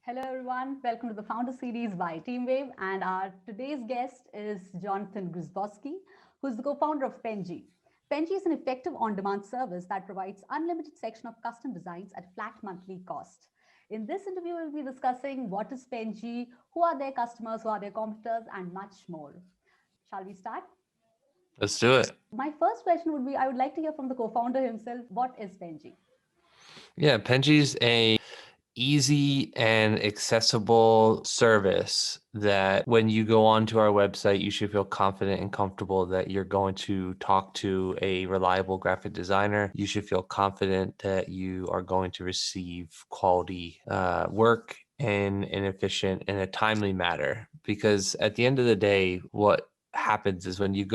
Hello, everyone. Welcome to the Founder Series by TeamWave. And our today's guest is Johnathan Grzybowski, who's the co-founder of Penji. Penji is an effective on-demand service that provides unlimited section of custom designs at flat monthly cost. In this interview, we'll be discussing what is Penji, who are their customers, who are their competitors, and much more. Shall we start? Let's do it. My first question would be, I would like to hear from the co-founder himself, what is Penji? Yeah, Penji's a easy and accessible service that when you go onto our website, you should feel confident and comfortable that you're going to talk to a reliable graphic designer. You should feel confident that you are going to receive quality work in an efficient and a timely manner. Because at the end of the day, what happens is when you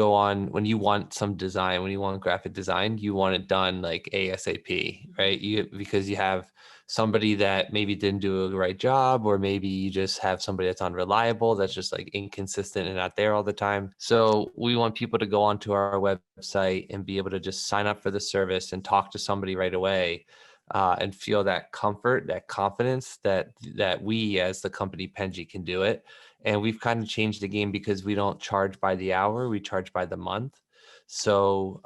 want some design, when you want graphic design, you want it done like ASAP, right? Because you have somebody that maybe didn't do a right job, or maybe you just have somebody that's unreliable, that's just like inconsistent and not there all the time. So we want people to go onto our website and be able to just sign up for the service and talk to somebody right away, and feel that comfort, that confidence that we as the company Penji can do it. And we've kind of changed the game because we don't charge by the hour, we charge by the month. So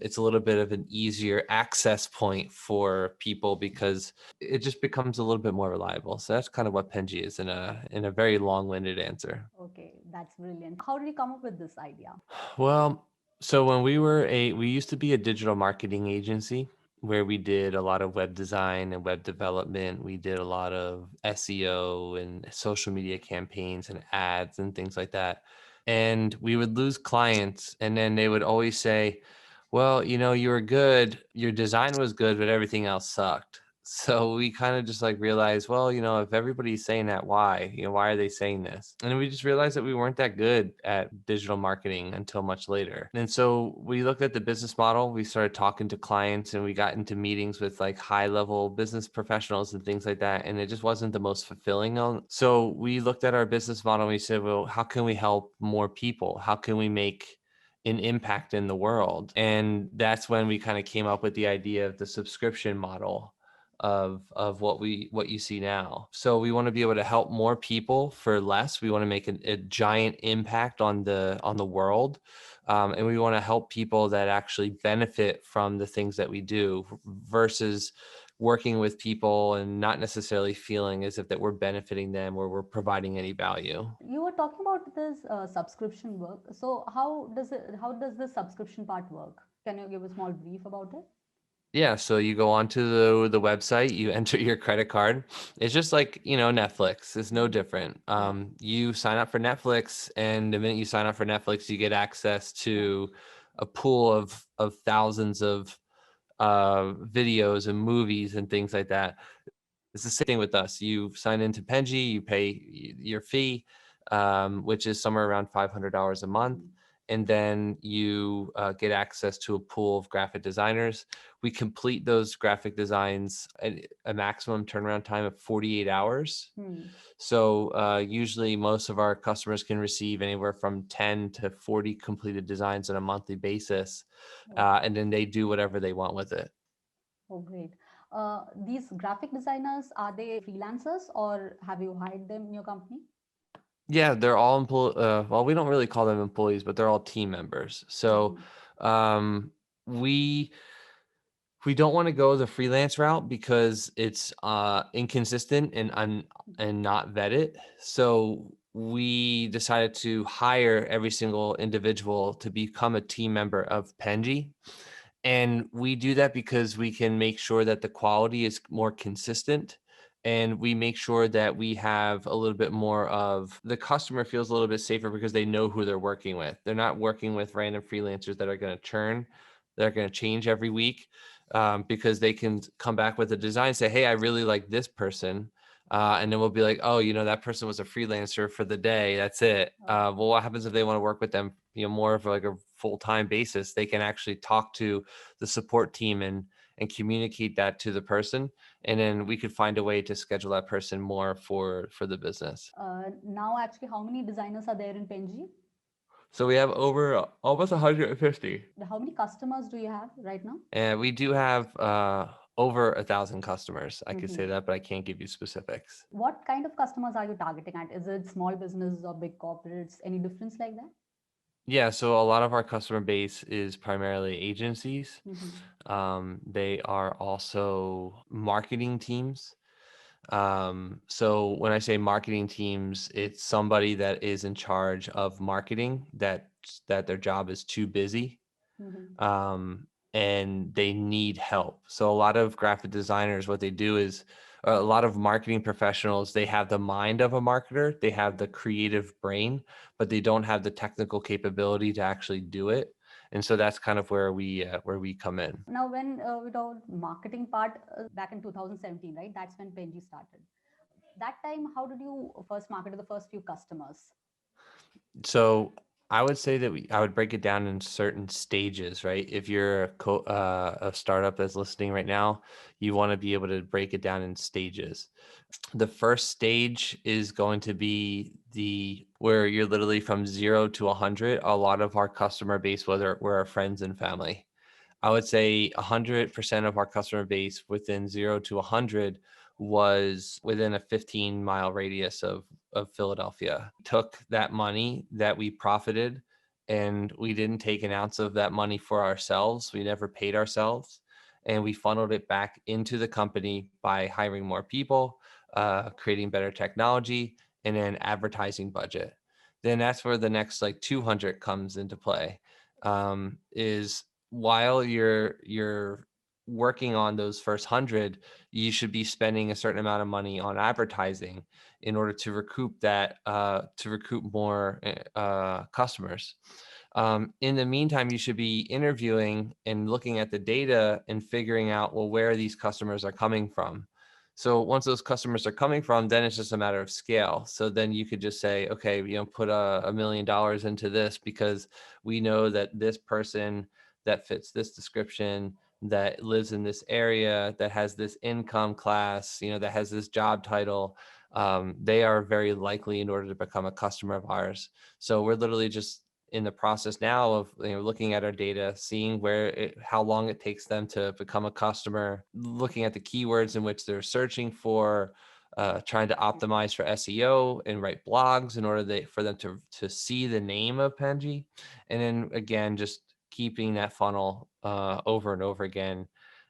it's a little bit of an easier access point for people because it just becomes a little bit more reliable. So that's kind of what Penji is in a very long-winded answer. Okay, that's brilliant. How did you come up with this idea? Well, so when we used to be a digital marketing agency where we did a lot of web design and web development. We did a lot of SEO and social media campaigns and ads and things like that. And we would lose clients, and then they would always say, well, you were good, your design was good, but everything else sucked. So we kind of just like realized, well, if everybody's saying that, why are they saying this? And then we just realized that we weren't that good at digital marketing until much later. And so we looked at the business model, we started talking to clients, and we got into meetings with like high level business professionals and things like that. And it just wasn't the most fulfilling. So we looked at our business model and we said, well, how can we help more people? How can we make an impact in the world? And that's when we kind of came up with the idea of the subscription model of what you see now. So we want to be able to help more people for less. We want to make a giant impact on the world, and we want to help people that actually benefit from the things that we do, versus working with people and not necessarily feeling as if that we're benefiting them or we're providing any value. You were talking about this subscription work. So how does the subscription part work? Can you give a small brief about it? Yeah, so you go onto the website, you enter your credit card. It's just like, Netflix. It's no different. You sign up for Netflix, and the minute you sign up for Netflix, you get access to a pool of thousands of videos and movies and things like that. It's the same thing with us. You sign into Penji, you pay your fee, which is somewhere around $500 a month. And then you get access to a pool of graphic designers. We complete those graphic designs at a maximum turnaround time of 48 hours. So usually most of our customers can receive anywhere from 10 to 40 completed designs on a monthly basis. And then they do whatever they want with it. Oh, great. These graphic designers, are they freelancers or have you hired them in your company? Yeah, they're all well, we don't really call them employees, but they're all team members. So we don't want to go the freelance route because it's inconsistent and not vetted. So we decided to hire every single individual to become a team member of Penji. And we do that because we can make sure that the quality is more consistent, and we make sure that we have a little bit more of the customer feels a little bit safer because they know who they're working with. They're not working with random freelancers that are going to churn, that are going to change every week, because they can come back with a design and say, hey, I really like this person. And then we'll be like, oh, that person was a freelancer for the day. That's it. Well, what happens if they want to work with them, more of like a full-time basis? They can actually talk to the support team and communicate that to the person. And then we could find a way to schedule that person more for the business. Now, actually, how many designers are there in Penji? So we have over almost 150. How many customers do you have right now? And we do have over 1,000 customers. I could say Mhm. that, but I can't give you specifics. What kind of customers are you targeting at? Is it small businesses or big corporates? Any difference like that? Yeah, so a lot of our customer base is primarily agencies. Mhm. They are also marketing teams. So when I say marketing teams, it's somebody that is in charge of marketing that their job is too busy, Mhm. and they need help. So a lot of graphic designers, what they do is a lot of marketing professionals, they have the mind of a marketer, they have the creative brain, but they don't have the technical capability to actually do it. And so that's kind of where we come in. Now, when we talk marketing part, back in 2017, right? That's when Penji started. That time, how did you first market to the first few customers? So I would say that I would break it down in certain stages, right? If you're a startup that's listening right now, you want to be able to break it down in stages. The first stage is going to be the where you're literally from 0 to 100. A lot of our customer base, whether we're our friends and family, I would say 100% of our customer base within 0 to 100 was within a 15-mile radius of Philadelphia. Took that money that we profited, and we didn't take an ounce of that money for ourselves. We never paid ourselves. And we funneled it back into the company by hiring more people, creating better technology, and then advertising budget. Then that's where the next like 200 comes into play. Is while you're working on those first 100, you should be spending a certain amount of money on advertising in order to recoup that, to recoup more customers. In the meantime, you should be interviewing and looking at the data and figuring out, well, where these customers are coming from. So once those customers are coming from, then it's just a matter of scale. So then you could just say, okay, put $1 million into this because we know that this person that fits this description, that lives in this area, that has this income class, that has this job title, they are very likely in order to become a customer of ours. So we're literally just in the process now of looking at our data, seeing how long it takes them to become a customer, looking at the keywords in which they're searching for, trying to optimize for SEO and write blogs in order for them to see the name of Penji, and then again just keeping that funnel over and over again,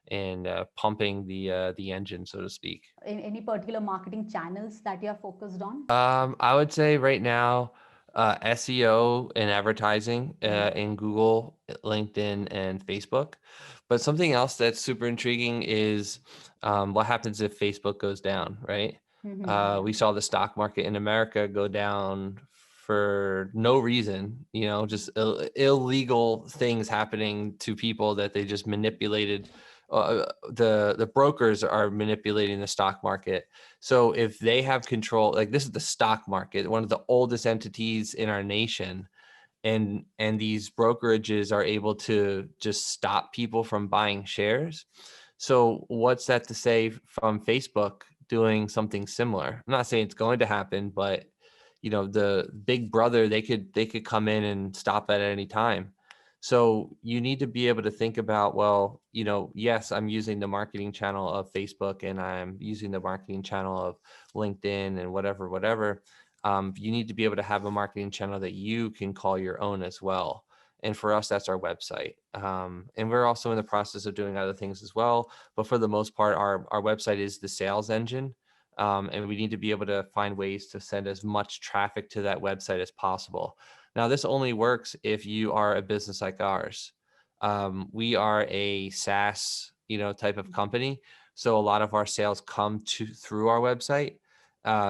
and pumping the engine, so to speak. In any particular marketing channels that you are focused on? I would say right now, SEO and advertising in Google, LinkedIn, and Facebook. But something else that's super intriguing is what happens if Facebook goes down, right? We saw the stock market in America go down for no reason, just illegal things happening to people that they just manipulated. The brokers are manipulating the stock market. So if they have control, like this is the stock market, one of the oldest entities in our nation, and these brokerages are able to just stop people from buying shares. So what's that to say from Facebook doing something similar? I'm not saying it's going to happen, but the big brother, they could come in and stop that at any time. So you need to be able to think about, well, yes, I'm using the marketing channel of Facebook and I'm using the marketing channel of LinkedIn and whatever. You need to be able to have a marketing channel that you can call your own as well. And for us, that's our website. And we're also in the process of doing other things as well. But for the most part, our website is the sales engine. And we need to be able to find ways to send as much traffic to that website as possible. Now, this only works if you are a business like ours. We are a SaaS, type of company. So a lot of our sales come through our website.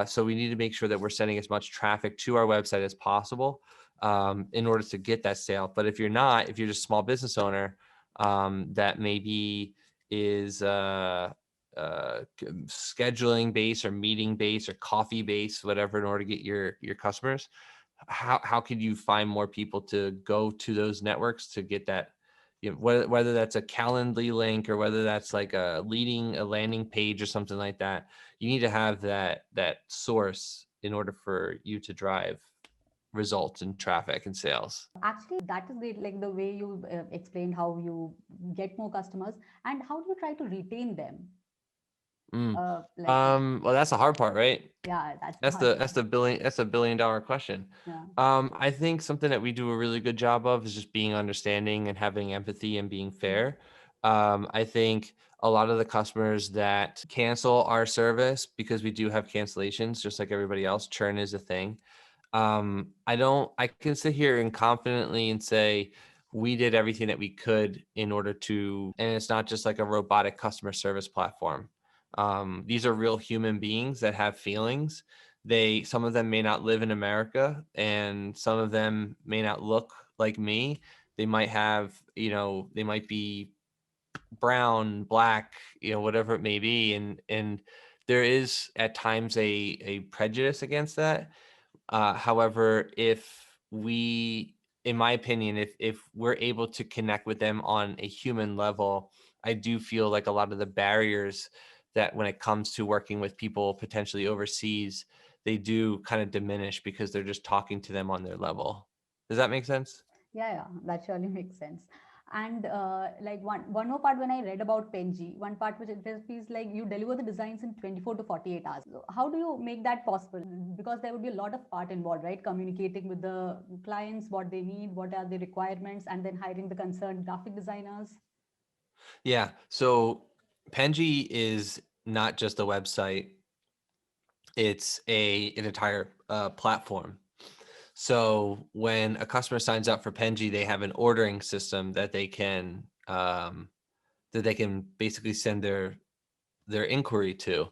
So we need to make sure that we're sending as much traffic to our website as possible in order to get that sale. But if you're just a small business owner that maybe is scheduling based or meeting based or coffee based, whatever, in order to get your customers, how can you find more people to go to those networks to get that? Whether that's a Calendly link or whether that's like a landing page or something like that, you need to have that source in order for you to drive results and traffic and sales. Actually, that is great. Like the way you explained how you get more customers and how do you try to retain them? Mm. Like, Well, that's the hard part, right? yeah, that's the That's hard the part. that's a billion dollar question. Yeah. I think something that we do a really good job of is just being understanding and having empathy and being fair. I think a lot of the customers that cancel our service, because we do have cancellations, just like everybody else, churn is a thing. I can sit here and confidently and say we did everything that we could in order to, and it's not just like a robotic customer service platform. These are real human beings that have feelings. Some of them may not live in America, and some of them may not look like me. They might have, they might be brown, black, whatever it may be. And there is at times a prejudice against that. However, in my opinion, if we're able to connect with them on a human level, I do feel like a lot of the barriers that when it comes to working with people potentially overseas, they do kind of diminish because they're just talking to them on their level. Does that make sense? Yeah, that surely makes sense. And like one more part when I read about Penji, one part which it feels like you deliver the designs in 24 to 48 hours. So how do you make that possible? Because there would be a lot of part involved, right? Communicating with the clients, what they need, what are the requirements, and then hiring the concerned graphic designers. Yeah. So Penji is not just a website; it's an entire platform. So when a customer signs up for Penji, they have an ordering system that they can basically send their inquiry to.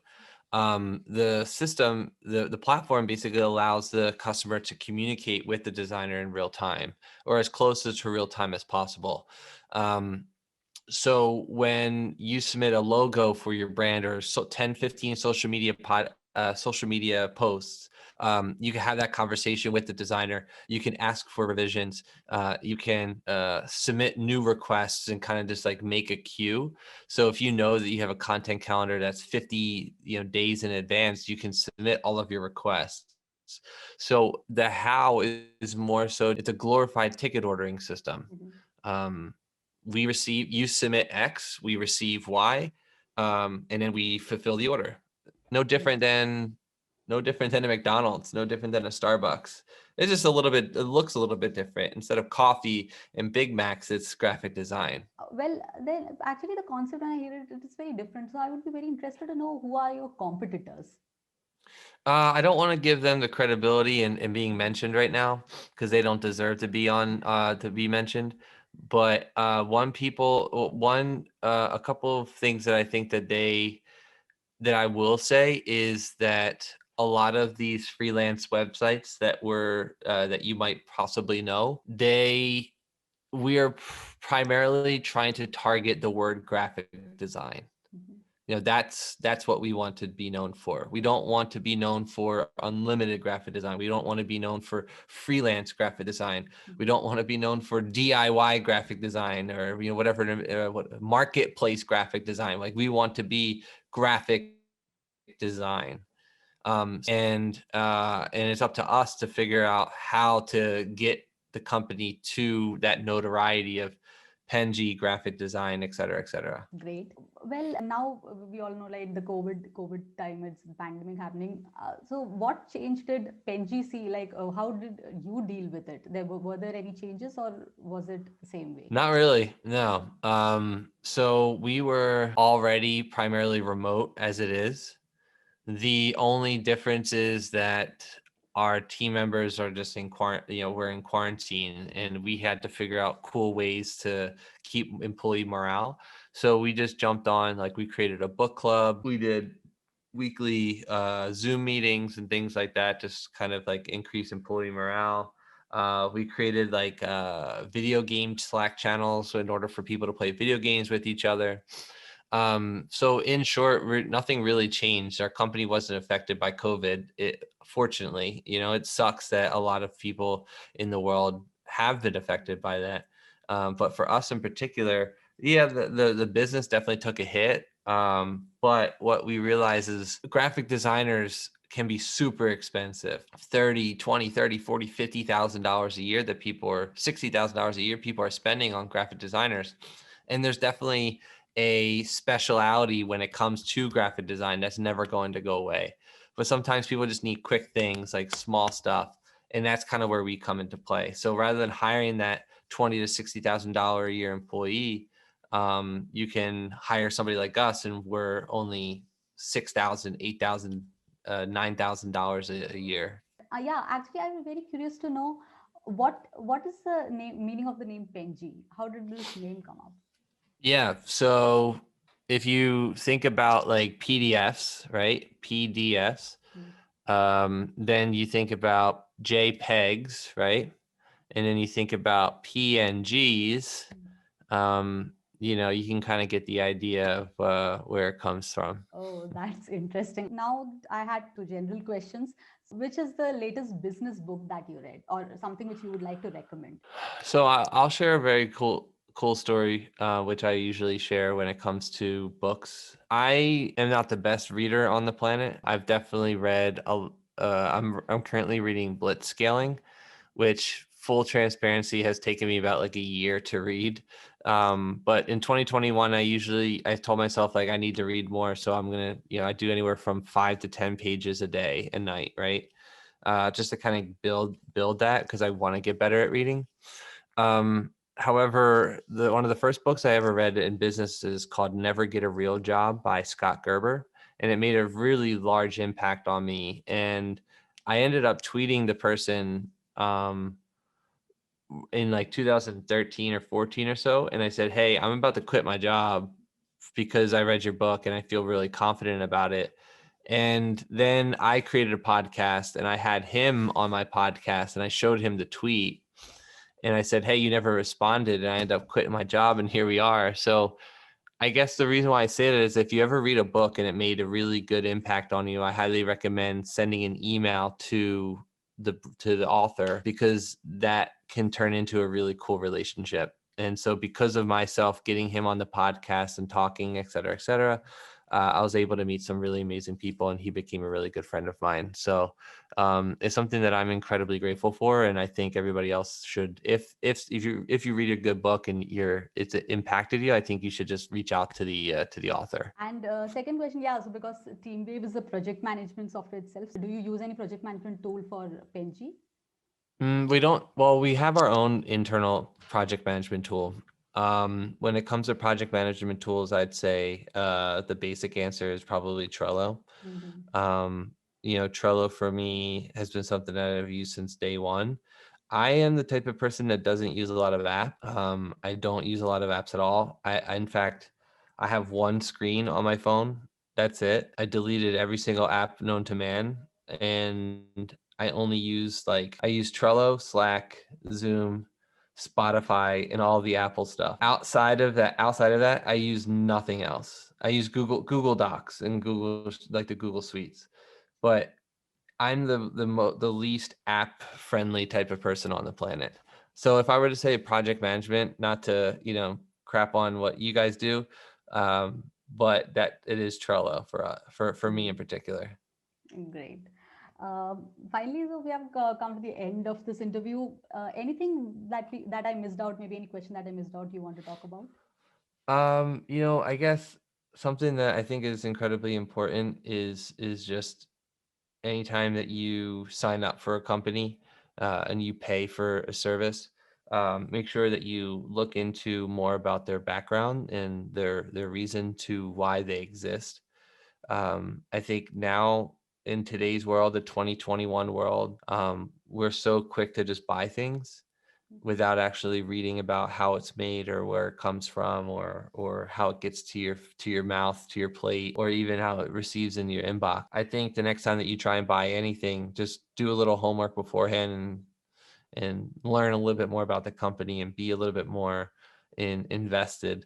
The system, the platform basically allows the customer to communicate with the designer in real time, or as close to real time as possible. So when you submit a logo for your brand or 10, 15 social media posts, you can have that conversation with the designer. You can ask for revisions. You can submit new requests and kind of just like make a queue. So if you know that you have a content calendar that's 50 days in advance, you can submit all of your requests. So the how is more so it's a glorified ticket ordering system. Um, you submit X, we receive Y, and then we fulfill the order. No different than a McDonald's, no different than a Starbucks. It's just it looks a little bit different. Instead of coffee and Big Macs, it's graphic design. Well, then actually the concept when I hear it, it is very different. So I would be very interested to know who are your competitors. I don't want to give them the credibility and being mentioned right now because they don't deserve to be to be mentioned. But a couple of things that I think that I will say is that a lot of these freelance websites that you might possibly know, we are primarily trying to target the word graphic design. That's what we want to be known for. We don't want to be known for unlimited graphic design. We don't want to be known for freelance graphic design. We don't want to be known for DIY graphic design or whatever what marketplace graphic design. Like we want to be graphic design. And it's up to us to figure out how to get the company to that notoriety of Penji graphic design, et cetera, et cetera. Great. Well, now we all know like the COVID time, it's the pandemic happening. So what change did Penji see? Like, how did you deal with it? Were there any changes or was it the same way? Not really, no. So we were already primarily remote as it is. The only difference is that our team members are just in quarantine, we're in quarantine and we had to figure out cool ways to keep employee morale. So we just jumped on, like we created a book club. We did weekly Zoom meetings and things like that, just kind of like increase employee morale. We created like video game Slack channels so in order for people to play video games with each other. So in short, nothing really changed. Our company wasn't affected by COVID. Fortunately, it sucks that a lot of people in the world have been affected by that. But for us in particular, yeah, the business definitely took a hit. But what we realize is graphic designers can be super expensive. 30, 20, 30, 40, $50,000 a year that people are $60,000 a year people are spending on graphic designers. And there's definitely a speciality when it comes to graphic design that's never going to go away. But sometimes people just need quick things like small stuff. And that's kind of where we come into play. So rather than hiring that $20,000 to $60,000 a year employee, you can hire somebody like us, and we're only $6,000, $8,000, $9,000 a year. Yeah, actually, I'm very curious to know what is the meaning of the name Penji? How did this name come up? Yeah. So if you think about like PDFs, right? PDFs, then you think about JPEGs, right? And then you think about PNGs. You can kind of get the idea of where it comes from. Oh, that's interesting. Now, I had two general questions. Which is the latest business book that you read, or something which you would like to recommend? So I'll share a very cool story, which I usually share when it comes to books. I am not the best reader on the planet. I've definitely read I'm currently reading Blitzscaling, which, full transparency, has taken me about like a year to read. But in 2021, I told myself like I need to read more. So I'm going to, I do anywhere from 5 to 10 pages a day and night, right? Just to kind of build that, because I want to get better at reading. However, one of the first books I ever read in business is called Never Get a Real Job by Scott Gerber. And it made a really large impact on me. And I ended up tweeting the person in like 2013 or 14 or so. And I said, hey, I'm about to quit my job because I read your book and I feel really confident about it. And then I created a podcast and I had him on my podcast and I showed him the tweet. And I said, hey, you never responded. And I ended up quitting my job and here we are. So I guess the reason why I say that is if you ever read a book and it made a really good impact on you, I highly recommend sending an email to the author, because that can turn into a really cool relationship. And so because of myself getting him on the podcast and talking, et cetera, I was able to meet some really amazing people, and he became a really good friend of mine. So it's something that I'm incredibly grateful for, and I think everybody else should. If you read a good book and it's impacted you, I think you should just reach out to the author. And second question, yeah, so because TeamWave is a project management software itself, so do you use any project management tool for Penji? We don't. Well, we have our own internal project management tool. When it comes to project management tools, I'd say the basic answer is probably Trello. Trello for me has been something that I've used since day one. I am the type of person that doesn't use a lot of apps. I don't use a lot of apps at all. In fact, I have one screen on my phone. That's it. I deleted every single app known to man, and I use Trello, Slack, Zoom, Spotify, and all the Apple stuff. Outside of that, I use nothing else. I use Google Docs and the Google Suites, but I'm the least app friendly type of person on the planet. So if I were to say project management, not to crap on what you guys do, but that it is Trello for me in particular. Great. Finally, so we have come to the end of this interview. Anything that I missed out? Maybe any question that I missed out you want to talk about? I guess something that I think is incredibly important is just anytime that you sign up for a company and you pay for a service, make sure that you look into more about their background and their reason to why they exist. I think now in today's world, the 2021 world, we're so quick to just buy things without actually reading about how it's made or where it comes from or how it gets to your mouth, to your plate, or even how it receives in your inbox. I think the next time that you try and buy anything, just do a little homework beforehand and learn a little bit more about the company and be a little bit more invested.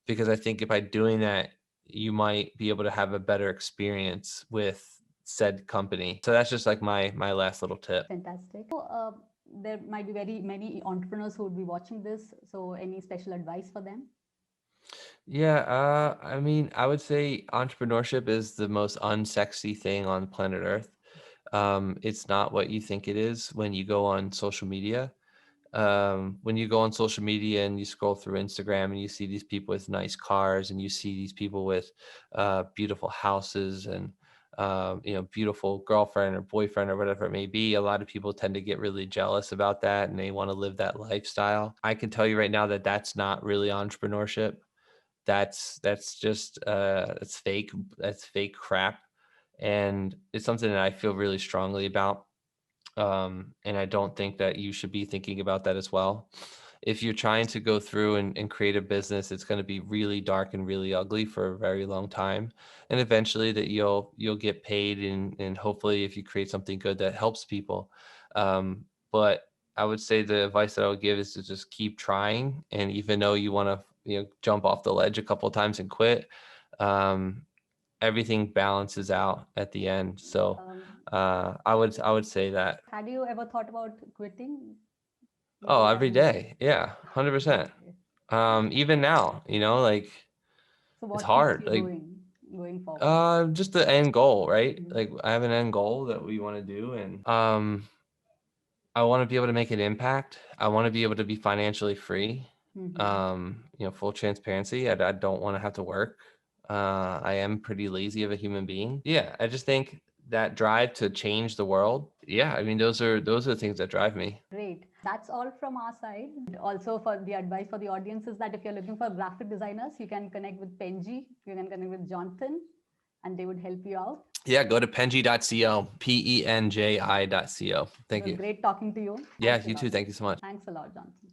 Because I think by doing that, you might be able to have a better experience with said company. So that's just like my last little tip. Fantastic. So, there might be very many entrepreneurs who would be watching this. So any special advice for them? Yeah, I mean, I would say entrepreneurship is the most unsexy thing on planet Earth. It's not what you think it is when you go on social media. When you go on social media and you scroll through Instagram and you see these people with nice cars and you see these people with beautiful houses and beautiful girlfriend or boyfriend or whatever it may be, a lot of people tend to get really jealous about that and they want to live that lifestyle. I can tell you right now that that's not really entrepreneurship. That's just it's fake. That's fake crap, and it's something that I feel really strongly about. And I don't think that you should be thinking about that as well. If you're trying to go through and create a business, it's going to be really dark and really ugly for a very long time. And eventually that you'll get paid and hopefully if you create something good that helps people. But I would say the advice that I would give is to just keep trying. And even though you want to, jump off the ledge a couple of times and quit, um, everything balances out at the end. So Um, I would say that. had you ever thought about quitting? Would Oh, you every ever? day. Yeah, 100%. Okay. Even now, like So it's what keeps hard. you Like going forward? just the end goal, right? Mhm. Like I have an end goal that we want to do and I want to be able to make an impact. I want to be able to be financially free. Mhm. Full transparency. I don't want to have to work. I am pretty lazy of a human being. Yeah, I just think that drive to change the world. Yeah, I mean those are the things that drive me. Great. That's all from our side. Also, for the advice for the audience is that if you're looking for graphic designers, you can connect with Penji, you can connect with Johnathan, and they would help you out. Yeah, go to penji.co, penji.co. It Thank was you. great talking to you. Yeah, Thanks a you lot. too. Thank you so much. Thanks a lot, Johnathan.